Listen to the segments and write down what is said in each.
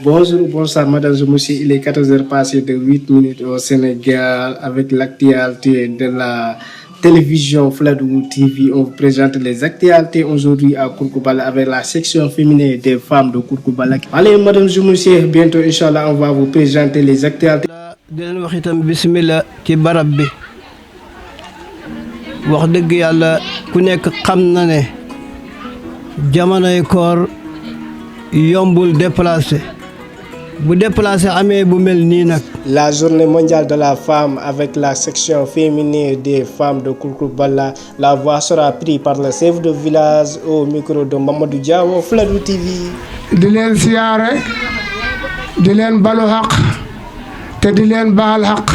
Bonjour, bonsoir, madame et monsieur. Il est 14h passé de 8 minutes au Sénégal avec l'actualité de la télévision Fladou TV. On vous présente les actualités aujourd'hui à Kourkoubala avec la section féminine des femmes de Kourkoubala. Allez, madame et monsieur, bientôt, Inch'Allah, on va vous présenter les actualités. di leen wax itam bismillah ci barab bi wax dëgg yàlla ku nekk xam na ne jamonoy koor yombul déplacé bu déplacé amee bu mel nii nag. La journée mondiale de la femme avec la section féminine des femmes de Kourkoubala. La voix sera prise par le chef de village au micro de Mamadou Diawo, Fladou TV. di leen siyaare di leen balu xaq te di leen baal xaq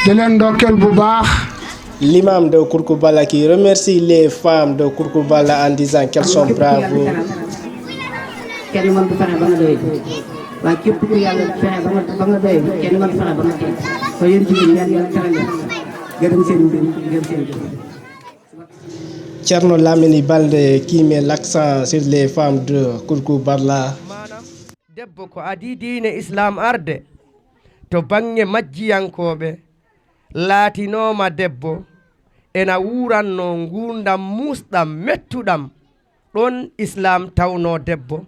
di leen ndokkeel bu baax. L'imam de Kourkoubala qui remercie les femmes de Kourkoubala en disant qu'elles sont braves. kenn mën du fexe ba nga doy waaye képp ku yàlla fexe ba nga doy kenn mën fexe ba nga doy kon yéen jigéen yàlla fexe leen gërëm seen mbir gërëm seen jëf. Thierno Lamini Balde qui met l'accent sur les femmes de Kourkoubala. debbo ko adi diine islam arde to bange majjiyankoɓe laatinoma debbo ena wuranno ngurdam musɗam mettuɗam ɗon islam tawno debbo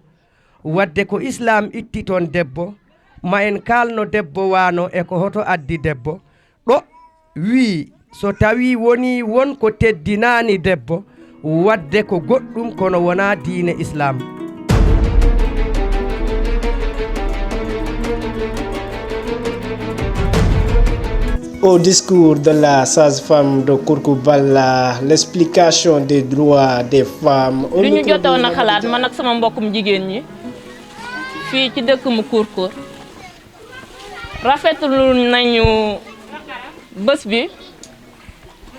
wadde ko islam itti toon debbo ma en kalno debbo wano e ko hoto addi debbo ɗo wi so tawi woni wonko teddinani debbo wadde ko goɗɗum kono wona diine islam. Au discours de la sage-femme de Kourkoubala, l'explication des droits des femmes. li ñu jotoon a xalaat man ak sama mbokkum jigéen ñi fii ci dëkk mu Kourkour rafetlu nañu bés bi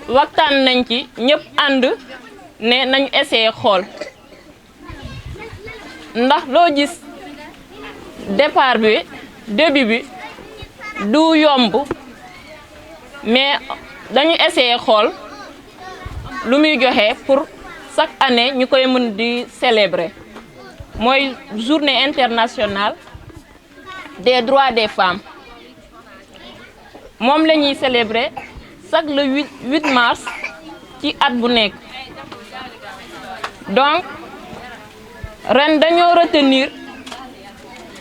waxtaan nañ ci ñëpp ànd ne nañu essayer xool ndax loo gis départ bi début bi du yomb. mais dañu essayer xool lu muy joxe pour chaque année ñu koy mën di célébrer mooy journée internationale des droits des femmes moom la ñuy célébrer chaque le 8 mars ci at bu nekk donc ren dañoo retenir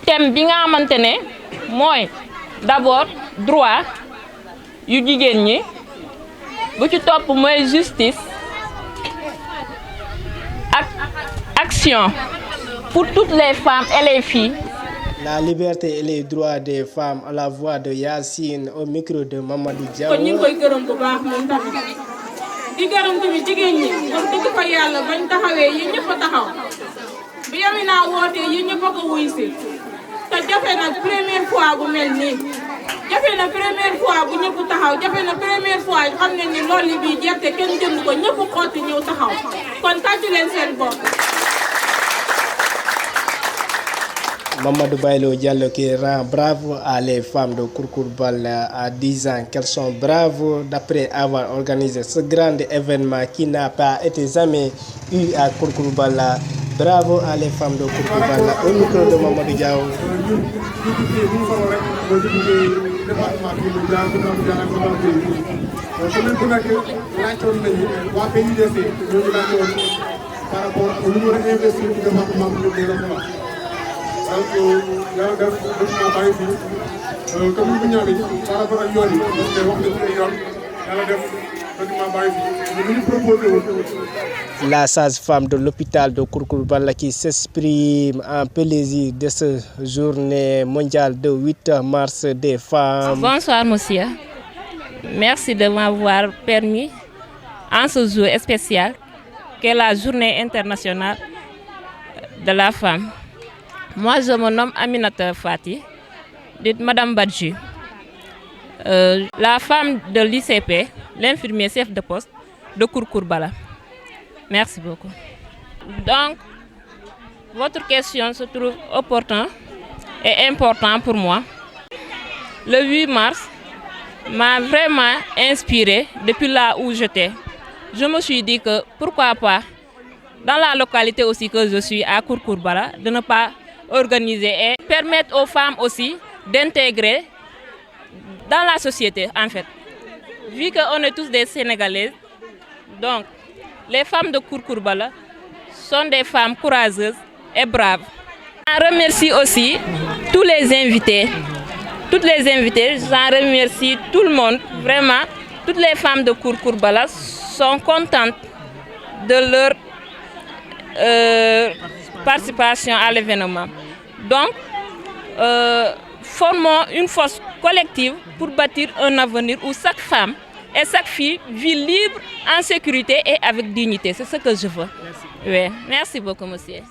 thème bi nga xamante ne mooy d'abord droit yu jigéen ñi bu ci topp mooy justice ak action pour toutes les femmes et les filles. La liberté et les droits des femmes à la voix de Yacine au micro de Mamadou Diaw. kon ñu ngi koy gërëm bu baax moom tamit di gërëm tamit jigéen ñi wax dëgg fa yàlla bañ taxawee yéen ñëpp a taxaw bi Amina wootee yéen ñëpp a ko wuy si te jafe na première fois bu mel nii. jafe na première fois bu ñëpp taxaw jafe na première fois xam ne ni loolu bi gerte kenn jënd ko ñëpp xotti ñëw taxaw kon tàccu leen seen bopp. Mamadou Baylo Diallo qui rend bravo à les femmes de Kourkoubala en disant qu'elles sont braves d'après avoir organisé ce grand événement qui n'a pas été jamais eu à Kourkoubala. Bravo à les femmes de Kourkoubala. Au micro de Mamadou Diaw. par rapport au numéro investi du département de développement. Donc, yàlla def document baa ngi fi comme ni mu ñëwee par rapport ak yoon yi parce que wax dëgg yoon yàlla def document baa ngi fi ñu proposé wu. La sage-femme de l'hôpital de Kourkoubala qui s'exprime en plaisir de cette journée mondiale de 8 mars des femmes. Bonsoir monsieur. Merci de m'avoir permis en ce jour spécial qu'est la journée internationale de la femme. Moi je me nomme Aminata Fati, dite Madame Badji. La femme de l'ICP, l'infirmier chef de poste de Kourkoubala. Merci beaucoup. Donc, votre question se trouve opportune et importante pour moi. Le 8 mars m'a vraiment inspirée depuis là où j'étais. Je me suis dit que pourquoi pas, dans la localité aussi que je suis, à Kourkoubala, de ne pas organiser et permettre aux femmes aussi d'intégrer dans la société en fait. Vu qu'on est tous des Sénégalaises, donc les femmes de Kourkourbala sont des femmes courageuses et braves. Je remercie aussi tous les invités, toutes les invités, j'en remercie tout le monde, vraiment. Toutes les femmes de Kourkourbala sont contentes de leur participation à l'événement. Donc, formons une force collective pour bâtir un avenir où chaque femme et chaque fille vit libre, en sécurité et avec dignité. C'est ce que je veux. Oui. Merci beaucoup, monsieur.